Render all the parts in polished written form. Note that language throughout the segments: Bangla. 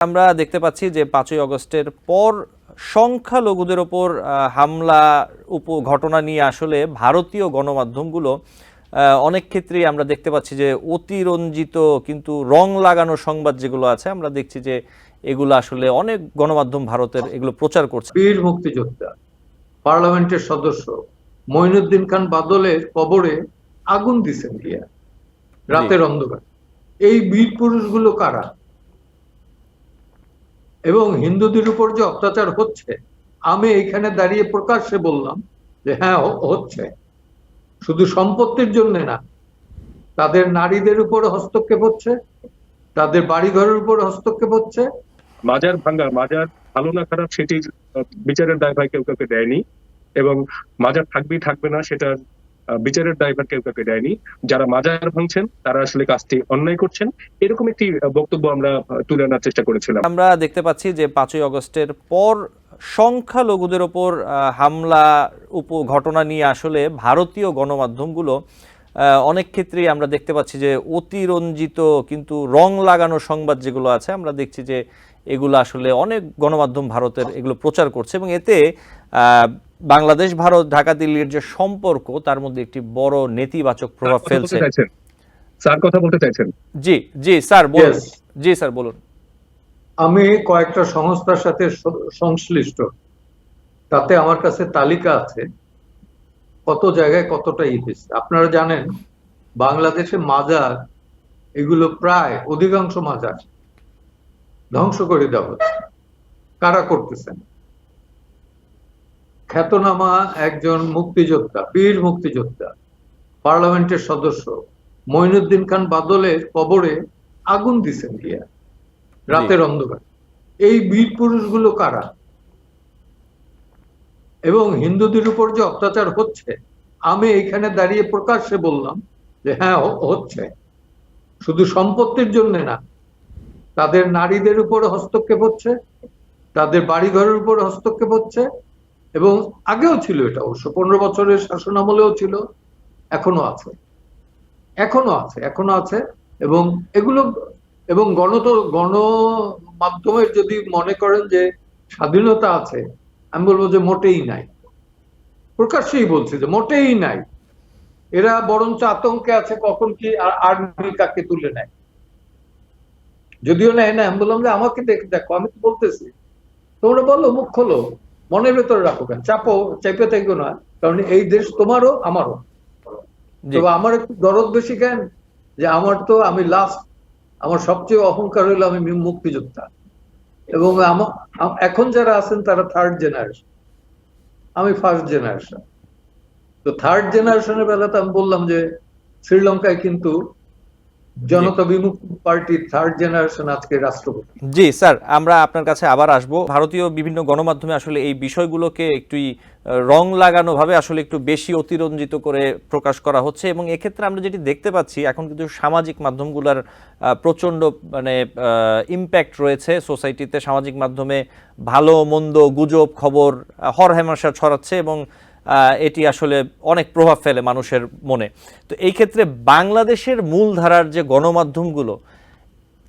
আমরা দেখতে পাচ্ছি যে ৫ই আগস্টের পর সংখ্যালঘুদের ওপর হামলা ঘটনা নিয়ে আসলে ভারতীয় গণমাধ্যমগুলো অনেক ক্ষেত্রেই আমরা দেখতে পাচ্ছি যে অতিরঞ্জিত কিন্তু রং লাগানো সংবাদ যেগুলো আছে আমরা দেখছি যে এগুলো আসলে অনেক গণমাধ্যম ভারতের এগুলো প্রচার করছে। বীর মুক্তিযোদ্ধা পার্লামেন্টের সদস্য মঈনুদ্দিন খান বাদলের কবরে আগুন দিছেন দিয়া রাতের অন্ধকার। এই বীর পুরুষগুলো কারা? এবং হিন্দুদের উপর যে অত্যাচার হচ্ছে, আমি এখানে দাঁড়িয়ে প্রকাশ্যে বললাম যে হ্যাঁ হচ্ছে, শুধু সম্পত্তির জন্য না, তাদের নারীদের উপরে হস্তক্ষেপ হচ্ছে, তাদের বাড়িঘরের উপরে হস্তক্ষেপ হচ্ছে। মাজার ভাঙ্গা, মাজার ভালো না খারাপ সেটির বিচারের দায়ভার কেউ কাউকে দেয়নি, এবং মাজার থাকবেই থাকবে না সেটার বিচারের দায়ভার কেউ কাউকে দেয়নি। যারা মাজার ভাঙছেন তারা আসলে কাজটি অন্যায় করছেন, এরকম একটি বক্তব্য আমরা তুলে আনার চেষ্টা করেছিলাম। আমরা দেখতে পাচ্ছি যে ৫ই আগস্টের পর সংখ্যালঘুদের ওপর হামলা ঘটনা নিয়ে আসলে ভারতীয় গণমাধ্যমগুলো অনেক ক্ষেত্রেই আমরা দেখতে পাচ্ছি যে অতিরঞ্জিত কিন্তু রং লাগানো সংবাদ যেগুলো আছে আমরা দেখছি যে এগুলো আসলে অনেক গণমাধ্যম ভারতের এগুলো প্রচার করছে, এবং এতে বাংলাদেশ ভারত ঢাকা দিল্লির যে সম্পর্ক তার মধ্যে একটি বড় নেতিবাচক প্রভাব ফেলছে। স্যার কথা বলতে চাইছেন? জি জি স্যার বলুন। জি স্যার বলুন। আমি কয়েকটা সংস্থার সাথে সংশ্লিষ্ট, তাতে আমার কাছে তালিকা আছে কত জায়গায় কতটা হয়েছে। আপনারা জানেন বাংলাদেশে মাজার, এগুলো প্রায় অধিকাংশ মাজার ধ্বংস করে দেওয়া হচ্ছে। কারা করতেছেন? খ্যাতনামা একজন মুক্তিযোদ্ধা, বীর মুক্তিযোদ্ধা, পার্লামেন্টের সদস্য মঈনুদ্দিন খান বাদলের কবরে আগুন দিছেন দিয়া রাতের অন্ধকার। এই বীর পুরুষগুলো কারা? এবং হিন্দুদের উপর যে অত্যাচার হচ্ছে, আমি এখানে দাঁড়িয়ে প্রকাশ্যে বললাম যে হ্যাঁ হচ্ছে, শুধু সম্পত্তির জন্য না, তাদের নারীদের উপরে হস্তক্ষেপ হচ্ছে, তাদের বাড়িঘরের উপরে হস্তক্ষেপ হচ্ছে। এবং আগেও ছিল এটা, অবশ্য ১৫ বছরের শাসন আমলেও ছিল, এখনো আছে, এখনো আছে। এবং এগুলো, এবং গণমাধ্যমের যদি মনে করেন যে স্বাধীনতা আছে, আমি বলবো যে মোটেই নাই। প্রকাশ্যেই বলছি যে মোটেই নাই। এরা বরঞ্চ আতঙ্কে আছে কখন কি আর্মি কাকে তুলে নেয়। যদিও নেয় না, আমি বললাম যে আমাকে দেখো, আমি তো বলতেছি, তোমরা বলো, মুখ খোলো, মনের ভেতরে রাখো কেন, চেপে থেকো না, কারণ এই দেশ তোমারও আমারও। তবে আমার একটু দরদ বেশি কেন, যে আমি লাস্ট, আমার সবচেয়ে অহংকার হইলো আমি মুক্তিযোদ্ধা, এবং এখন যারা আছেন তারা থার্ড জেনারেশন, আমি ফার্স্ট জেনারেশন। তো থার্ড জেনারেশনের বেলাতে আমি বললাম যে শ্রীলঙ্কায় কিন্তু জনতা বিমুক্তি পার্টির থার্ড জেনারেশন আজকে রাষ্ট্রপতি। জি স্যার, আমরা আপনার কাছে আবার আসবো। ভারতীয় বিভিন্ন গণমাধ্যমে আসলে এই বিষয়গুলোকে একটু রং লাগানো ভাবে আসলে একটু বেশি অতিরঞ্জিত করে প্রকাশ করা হচ্ছে, এবং এক্ষেত্রে আমরা যেটি দেখতে পাচ্ছি এখন কিন্তু সামাজিক মাধ্যমগুলোর প্রচণ্ড ইম্প্যাক্ট রয়েছে সোসাইটিতে। সামাজিক মাধ্যমে ভালো মন্দ গুজব খবর হরহামেশা ছড়াচ্ছে, এবং এটি আসলে অনেক প্রভাব ফেলে মানুষের মনে। তো এই ক্ষেত্রে বাংলাদেশের মূলধারার যে গণমাধ্যমগুলো,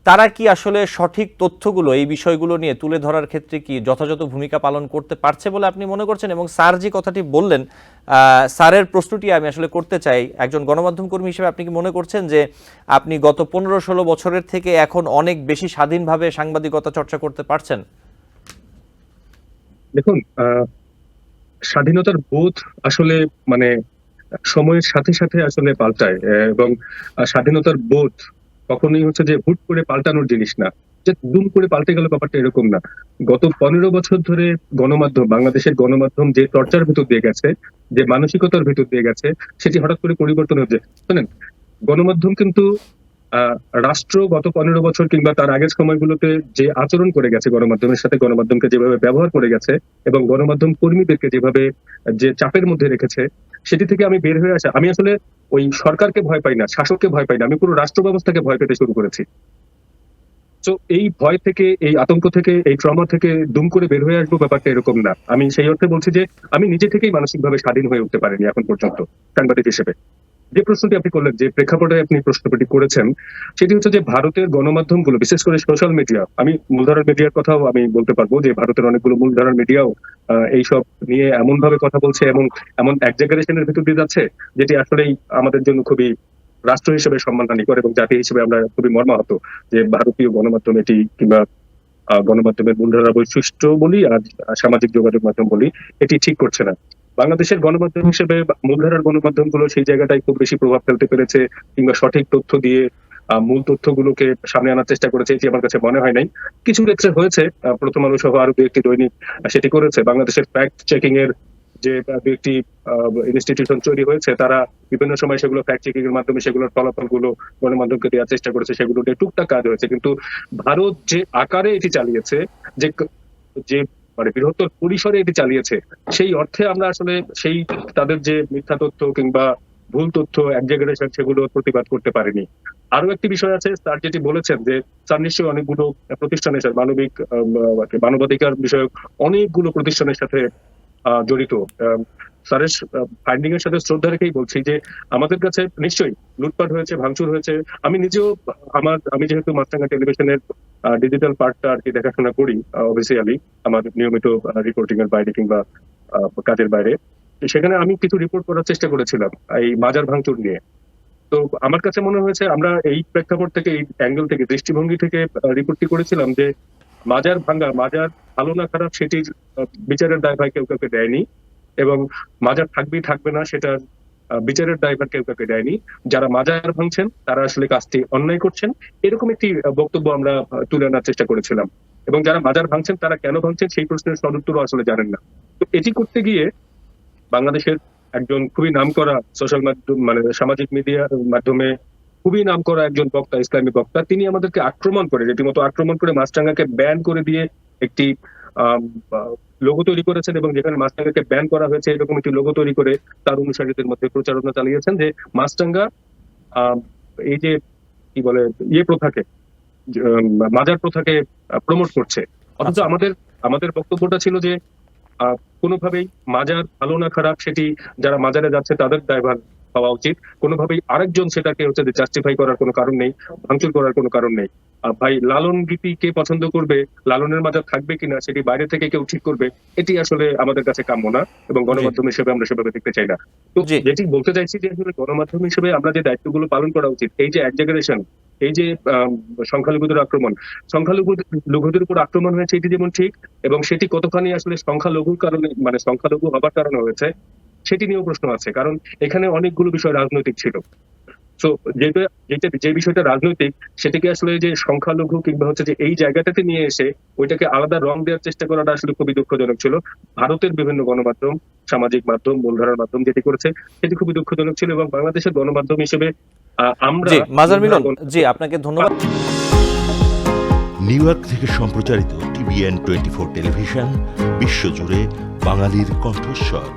তারা কি আসলে সঠিক তথ্যগুলো এই বিষয়গুলো নিয়ে তুলে ধরার ক্ষেত্রে কি যথাযথ ভূমিকা পালন করতে পারছে বলে আপনি মনে করছেন? এবং স্যার যে কথাটি বললেন, স্যারের প্রশ্নটি আমি আসলে করতে চাই, একজন গণমাধ্যম কর্মী হিসেবে আপনি কি মনে করছেন যে আপনি গত ১৫-১৬ বছরের থেকে এখন অনেক বেশি স্বাধীনভাবে সাংবাদিকতা চর্চা করতে পারছেন? দেখুন, স্বাধীনতার বোধ আসলে মানে সময়ের সাথে সাথে আসলে পাল্টায়, এবং স্বাধীনতার বোধ কখনোই হচ্ছে যে হুট করে পাল্টানোর জিনিস না, যে দুম করে পাল্টে গেল, ব্যাপারটা এরকম না। গত ১৫ বছর ধরে গণমাধ্যম, বাংলাদেশের গণমাধ্যম যে চর্চার ভিতর দিয়ে গেছে, যে মানসিকতার ভিতর দিয়ে গেছে, সেটি হঠাৎ করে পরিবর্তন হচ্ছে। শোনেন, গণমাধ্যম কিন্তু রাষ্ট্র গত ১৫ বছর কিংবা তার আগের সময়গুলোতে যে আচরণ করে গেছে, গণমাধ্যমের সাথে গণমাধ্যমকে যেভাবে ব্যবহার করে গেছে, এবং গণমাধ্যম কর্মীদেরকে যেভাবে যে চাপের মধ্যে রেখেছে, সেটি থেকে আমি বের হয়ে আসা, আমি আসলে ওই সরকারকে ভয় পাই না, শাসককে ভয় পাই না, আমি পুরো রাষ্ট্র ব্যবস্থাকে ভয় পেতে শুরু করেছি। তো এই ভয় থেকে, এই আতঙ্ক থেকে, এই ট্রমা থেকে দুম করে বের হয়ে আসবো, ব্যাপারটা এরকম না। আমি সেই অর্থে বলছি যে আমি নিজে থেকেই মানসিকভাবে স্বাধীন হয়ে উঠতে পারিনি এখন পর্যন্ত সাংবাদিক হিসেবে। যে প্রশ্নটি আপনি করলেন, যে প্রেক্ষাপটে আপনি প্রশ্নটি করেছেন, সেটি হচ্ছে যে ভারতের গণমাধ্যমগুলো, বিশেষ করে সোশ্যাল মিডিয়া, আমি মূলধারার মিডিয়ার কথাও আমি বলতে পারবো যে ভারতের অনেকগুলো মূলধারার মিডিয়াও এইসব নিয়ে এমন ভাবে কথা বলছে এবং এমন এক্সাজারেশনের ভিতর দিয়ে যাচ্ছে, যেটি আসলেই আমাদের জন্য খুবই রাষ্ট্র হিসেবে সম্মানহানিকর এবং জাতি হিসেবে আমরা খুবই মর্মাহত যে ভারতীয় গণমাধ্যম এটি, কিংবা গণমাধ্যমের মূলধারা বৈশিষ্ট্য বলি আর সামাজিক যোগাযোগ মাধ্যম বলি, এটি ঠিক করছে না। বাংলাদেশের গণমাধ্যম হিসেবে মূলধারার গণমাধ্যমগুলো সেই জায়গাটায় খুব বেশি প্রভাব ফেলতে পেরেছে কিংবা সঠিক তথ্য দিয়ে মূল তথ্যগুলোকে সামনে আনার চেষ্টা করেছে, এটি আমার কাছে মনে হয় নাই। কিছু ক্ষেত্রে হয়েছে, প্রথম আলো সহ আরো দু একটি দৈনিক সেটি করেছে। বাংলাদেশের ফ্যাক্ট চেকিং এর যে দু একটি ইনস্টিটিউশন তৈরি হয়েছে, তারা বিভিন্ন সময় সেগুলো ফ্যাক্ট চেকিং এর মাধ্যমে সেগুলোর ফলাফল গুলো গণমাধ্যমকে দেওয়ার চেষ্টা করেছে, সেগুলো নিয়ে টুকটাক কাজ হয়েছে। কিন্তু ভারত যে আকারে এটি চালিয়েছে, যে যে মানে বৃহত্তর পরিসরে এটি চালিয়েছে, সেই অর্থে আমরা আসলে সেই তাদের যে মিথ্যা তথ্য কিংবা ভুল তথ্য এক্সাজারেশন, সেগুলো প্রতিবাদ করতে পারেনি। আরো একটি বিষয় আছে, স্যার যেটি বলেছেন যে স্যার নিশ্চয়ই অনেকগুলো প্রতিষ্ঠানের সাথে মানবাধিকার বিষয়ক অনেকগুলো প্রতিষ্ঠানের সাথে জড়িত। স্যারের ফাইন্ডিং এর সাথে শ্রদ্ধা রেখেই বলছি যে আমাদের কাছে নিশ্চয়ই লুটপাট হয়েছে, ভাঙচুর হয়েছে। আমি নিজেও আমি যেহেতু মাছরাঙা টেলিভিশনের ডিজিটাল পার্টটা আর কি দেখাশোনা করি অফিসিয়ালি, আমার নিয়মিত রিপোর্টিং এর বাইরে কিংবা কাজের বাইরে, সেখানে আমি কিছু রিপোর্ট করার চেষ্টা করেছিলাম এই মাজার ভাঙচুর নিয়ে। তো আমার কাছে মনে হয়েছে আমরা এই প্রেক্ষাপট থেকে, এই অ্যাঙ্গেল থেকে, দৃষ্টিভঙ্গি থেকে রিপোর্টটি করেছিলাম যে মাজার ভাঙা, মাজার ভালো না খারাপ সেটির বিচারের দায়ভার কেউ কাউকে দেয়নি, এবং মাজার থাকবেই থাকবে না সেটার বিচারের দায়ভার কেউ কাউকে দেয়নি। যারা মাজার ভাঙছেন তারা আসলে কাজটি অন্যায় করছেন, এরকম একটি বক্তব্য আমরা তুলে আনার চেষ্টা করেছিলাম। এবং যারা মাজার ভাঙছেন তারা কেন ভাঙছেন সেই প্রশ্নের সদুত্তরও আসলে জানেন না। তো এটি করতে গিয়ে বাংলাদেশের একজন খুবই নামকরা সোশ্যাল মাধ্যম, মানে সামাজিক মিডিয়ার মাধ্যমে খুবই নামকরা একজন বক্তা, ইসলামী বক্তা, তিনি আমাদেরকে আক্রমণ করে, রীতিমতো আক্রমণ করে মাছরাঙাকে ব্যান করে দিয়ে একটি লোগো তৈরি করেছেন, এবং যেখানে মাছরাঙাকে ব্যান করা হয়েছে এরকম একটি লোগো তৈরি করে তার অনুসারীদের মধ্যে প্রচারণা চালিয়েছেন যে মাছরাঙা এই যে কি বলে প্রথাকে, মাজার প্রথাকে প্রমোট করছে। অথচ আমাদের বক্তব্যটা ছিল যে কোনোভাবেই মাজার ভালো না খারাপ সেটি যারা মাজারে যাচ্ছে তাদের দায়ভার হওয়া উচিত। কোনোভাবেই আরেকজন সেটাকে হচ্ছে যে জাস্টিফাই করার কোনো কারণ নেই, ভাঙচুর করার কোনো কারণ নেই। ভাই, লালন গীতি কে পছন্দ করবে, লালনের মাজার থাকবে কিনা সেটি বাইরে থেকে কেউ ঠিক করবে, এটি আসলে আমাদের কাছে কাম্য না, এবং গণমাধ্যম হিসেবে আমরা সেভাবে দেখতে চাই না। তো যেটি বলতে চাইছি যে আসলে গণমাধ্যম হিসেবে আমরা যে দায়িত্বগুলো পালন করা উচিত, এই যে এক্সাজারেশন, এই যে সংখ্যালঘুদের আক্রমণ, সংখ্যালঘুদের উপর আক্রমণ হয়েছে এটি যেমন ঠিক, এবং সেটি কতখানি আসলে সংখ্যালঘুর কারণে, মানে সংখ্যালঘু হবার কারণে হয়েছে সেটি নিয়েও প্রশ্ন আছে। কারণ এখানে অনেকগুলো বিষয় রাজনৈতিক ছিল। তো যে বিষয়টা রাজনৈতিক, সেটাকে আসলে যে সংখ্যালঘু কিংবা হচ্ছে যে এই জায়গাটাতে নিয়ে এসে ওইটাকে আলাদা রং দেওয়ার চেষ্টা করাটা আসলে খুবই দুঃখজনক ছিল। ভারতের বিভিন্ন গণমাধ্যম, সামাজিক মাধ্যম, মূলধারার মাধ্যম যেটি করেছে সেটি খুবই দুঃখজনক ছিল, এবং বাংলাদেশের গণমাধ্যম হিসেবে আমরা মাজার মিলন, জি আপনাকে ধন্যবাদ। নিউ ইয়র্ক থেকে সম্প্রচারিত TVN 24 টেলিভিশন বিশ্বজুড়ে বাঙালির কণ্ঠস্বর।